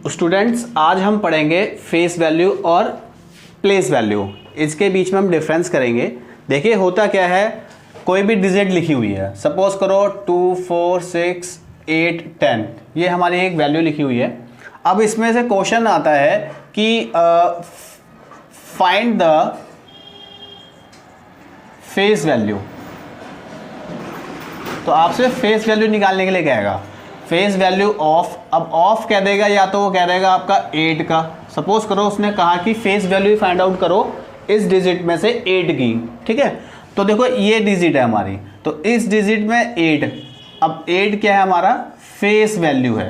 Students, आज हम पढ़ेंगे फेस वैल्यू और प्लेस वैल्यू। इसके बीच में हम डिफरेंस करेंगे। देखिए होता क्या है, कोई भी डिजिट लिखी हुई है, सपोज करो 2, 4, 6, 8, 10, ये हमारी एक वैल्यू लिखी हुई है। अब इसमें से क्वेश्चन आता है कि फाइंड द फेस वैल्यू। तो आपसे फेस वैल्यू निकालने के लिए कहेगा फेस वैल्यू ऑफ। अब ऑफ कह देगा या तो वो कह देगा आपका 8 का। सपोज करो उसने कहा कि फेस वैल्यू फाइंड आउट करो इस डिजिट में से 8 की, ठीक है। तो देखो ये डिजिट है हमारी, तो इस डिजिट में 8। अब 8 क्या है हमारा फेस वैल्यू है।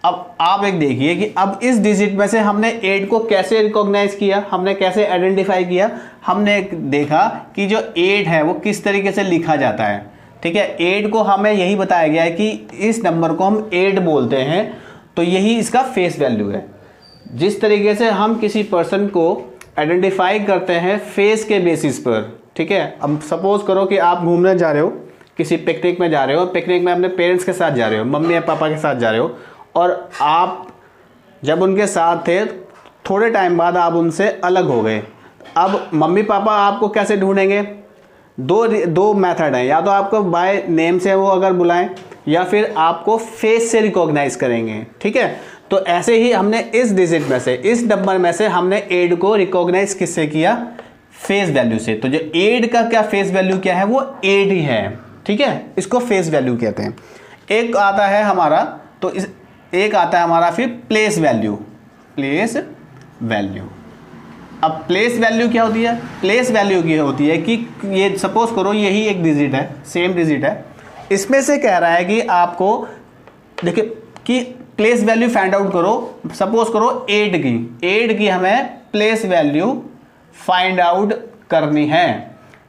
अब आप एक देखिए कि अब इस डिजिट में से हमने 8 को कैसे रिकॉग्नाइज किया, हमने कैसे आइडेंटिफाई किया। हमने देखा कि जो 8 है वो किस तरीके से लिखा जाता है, ठीक है। 8 को हमें यही बताया गया है कि इस नंबर को हम 8 बोलते हैं, तो यही इसका फेस वैल्यू है। जिस तरीके से हम किसी पर्सन को आइडेंटिफाई करते हैं फेस के बेसिस पर, ठीक है। अब सपोज करो कि आप घूमने जा रहे हो, किसी पिकनिक में जा रहे हो, पिकनिक में अपने पेरेंट्स के साथ जा रहे हो, मम्मी या पापा के साथ जा रहे हो, और आप जब उनके साथ थे थोड़े टाइम बाद आप उनसे अलग हो गए। अब मम्मी पापा आपको कैसे ढूंढेंगे? दो मेथड हैं, या तो आपको बाय नेम से वो अगर बुलाएं या फिर आपको फेस से रिकॉग्नाइज करेंगे, ठीक है। तो ऐसे ही हमने इस डिजिट में से, इस नंबर में से हमने 8 को रिकॉग्नाइज किससे किया? फेस वैल्यू से। तो जो 8 का क्या फेस वैल्यू क्या है, वो 8 ही है, ठीक है। इसको फेस वैल्यू कहते हैं। एक आता है हमारा, तो एक आता है हमारा फिर प्लेस वैल्यू। प्लेस वैल्यू, अब प्लेस वैल्यू क्या होती है? प्लेस वैल्यू की होती है कि ये सपोज करो यही एक डिजिट है, सेम डिजिट है, इसमें से कह रहा है कि आपको देखिए कि प्लेस वैल्यू फाइंड आउट करो। सपोज करो 8 की हमें प्लेस वैल्यू फाइंड आउट करनी है।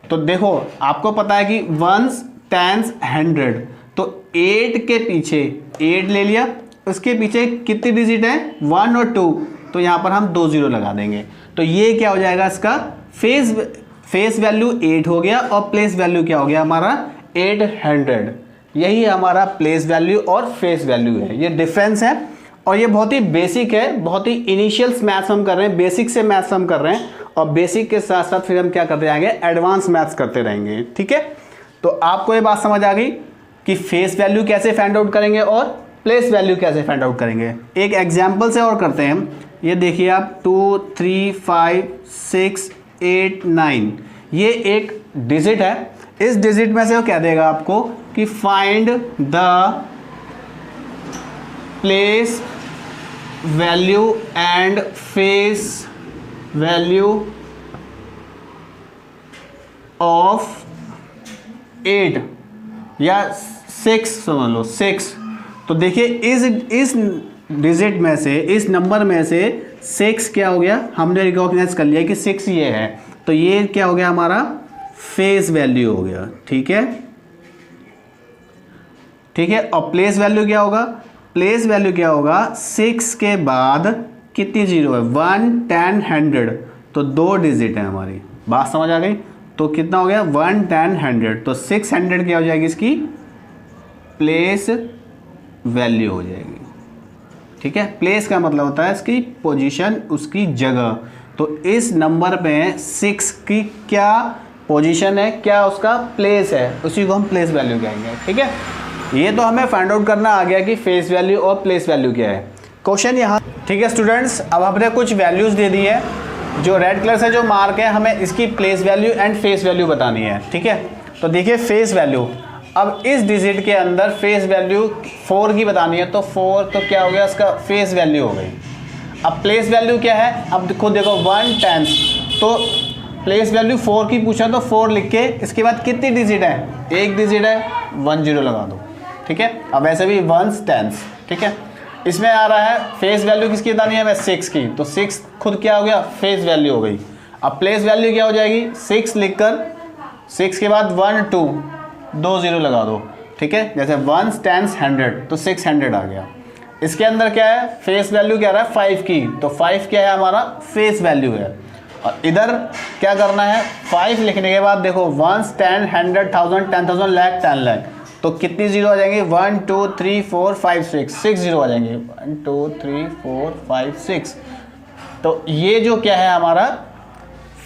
तो देखो आपको पता है कि 1s, 10s, 100, तो 8 के पीछे 8 ले लिया, उसके पीछे कितनी डिजिट है? 1 और 2, तो यहाँ पर हम 2 0 लगा देंगे। तो ये क्या हो जाएगा, इसका फेस वैल्यू 8 हो गया और प्लेस वैल्यू क्या हो गया हमारा? 800। यही हमारा प्लेस वैल्यू और फेस वैल्यू है। ये डिफरेंस है और ये बहुत ही बेसिक है, बहुत ही इनिशियल्स मैथ्स हम कर रहे हैं, बेसिक से मैथ्स हम कर रहे हैं, और बेसिक के साथ साथ फिर हम क्या करते जाएंगे? एडवांस मैथ्स करते रहेंगे, ठीक है। तो आपको ये बात समझ आ गई कि फेस वैल्यू कैसे फाइंड आउट करेंगे और प्लेस वैल्यू कैसे फाइंड आउट करेंगे। एक एग्जाम्पल से और करते हैं हम। ये देखिए आप 2, 3, 5, 6, 8, 9, ये एक डिजिट है। इस डिजिट में से वो कह देगा आपको कि find the place value and face value of 8 या 6, समझ लो 6। तो देखिए इस डिजिट में से, इस नंबर में से 6 क्या हो गया? हमने रिकॉग्नाइज कर लिया कि 6 ये है, तो ये क्या हो गया हमारा? फेस वैल्यू हो गया, ठीक है, ठीक है। और प्लेस वैल्यू क्या होगा? प्लेस वैल्यू क्या होगा? 6 के बाद कितनी जीरो है? 1, 10, 100, तो 2 डिजिट है हमारी। बात समझ आ गई? तो कितना हो गया? 1, 10, 100, तो 600 क्या हो जाएगी? इसकी प्लेस वैल्यू हो जाएगी, ठीक है। प्लेस का मतलब होता है इसकी पोजीशन, उसकी जगह। तो इस नंबर पे 6 की क्या पोजीशन है, क्या उसका प्लेस है, उसी को हम प्लेस वैल्यू कहेंगे, ठीक है। ये तो हमें फाइंड आउट करना आ गया कि फेस वैल्यू और प्लेस वैल्यू क्या है। क्वेश्चन यहाँ, ठीक है स्टूडेंट्स, अब हमने कुछ वैल्यूज दे दी है, जो रेड कलर से जो मार्क है, हमें इसकी place value and face value बतानी है, ठीक है। तो देखिए फेस वैल्यू, अब इस डिजिट के अंदर फेस वैल्यू 4 की बतानी है, तो 4 तो क्या हो गया? इसका फेस वैल्यू हो गई। अब प्लेस वैल्यू क्या है? अब खुद देखो 1, 10, तो प्लेस वैल्यू 4 की पूछा तो 4 लिख के इसके बाद कितनी डिजिट है? एक डिजिट है, 1 0 लगा दो, ठीक है। अब ऐसे भी 1s, 10s, ठीक है। इसमें आ रहा है फेस वैल्यू किसकी बतानी है? मैं 6 की, तो 6 खुद क्या हो गया? फेस वैल्यू हो गई। अब प्लेस वैल्यू क्या हो जाएगी? 6 लिखकर 6 के बाद 1, 2, 2 0 लगा दो, ठीक है। जैसे 1s, 10s, 100, तो 600 आ गया। इसके अंदर क्या है? फेस वैल्यू क्या रहा है? 5 की, तो 5 क्या है हमारा? फेस वैल्यू है। और इधर क्या करना है? 5 लिखने के बाद देखो 1s, 10, 100, 1000, 10,000, लाख, 10 लाख, तो कितनी जीरो आ जाएंगे, 1 2 3 4 5 6 जीरो आ जाएंगे, 1 2 3 4 5 6। तो ये जो क्या है हमारा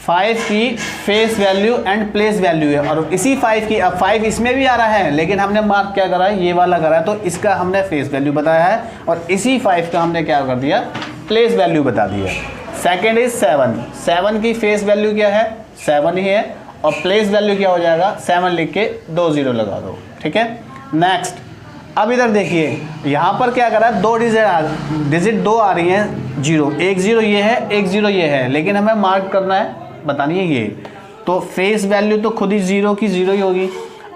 5 की face value and place value है, और इसी 5 की, अब 5 इसमें भी आ रहा है लेकिन हमने मार्क क्या करा है, ये वाला करा है, तो इसका हमने फेस वैल्यू बताया है और इसी 5 का हमने क्या कर दिया, प्लेस वैल्यू बता दिया। सेकेंड इज 7 की फेस वैल्यू क्या है, 7 ही है, और प्लेस वैल्यू क्या हो जाएगा, 7 लिख के 2 जीरो लगा दो, ठीक है। नेक्स्ट, अब इधर देखिए यहाँ पर क्या करा है, 2 डिजिट 2 आ रही हैं जीरो, एक जीरो ये है, एक जीरो ये है, लेकिन हमें मार्क करना है, बतानी है ये, तो फेस वैल्यू तो खुद ही जीरो की जीरो ही होगी।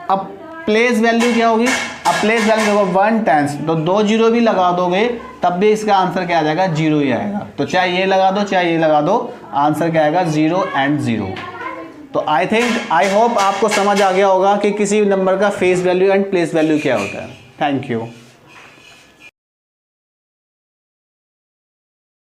अब प्लेस वैल्यू क्या होगी, अब प्लेस वैल्यू होगा 1 टाइम्स, तो 2 जीरो भी लगा दोगे तब भी इसका आंसर क्या आ जाएगा, जीरो ही आएगा। तो चाहे ये लगा दो चाहे ये लगा दो, आंसर क्या आएगा, 0 एंड 0। तो आई होप आपको समझ आ गया होगा कि किसी नंबर का face value and place value क्या होता है। Thank you.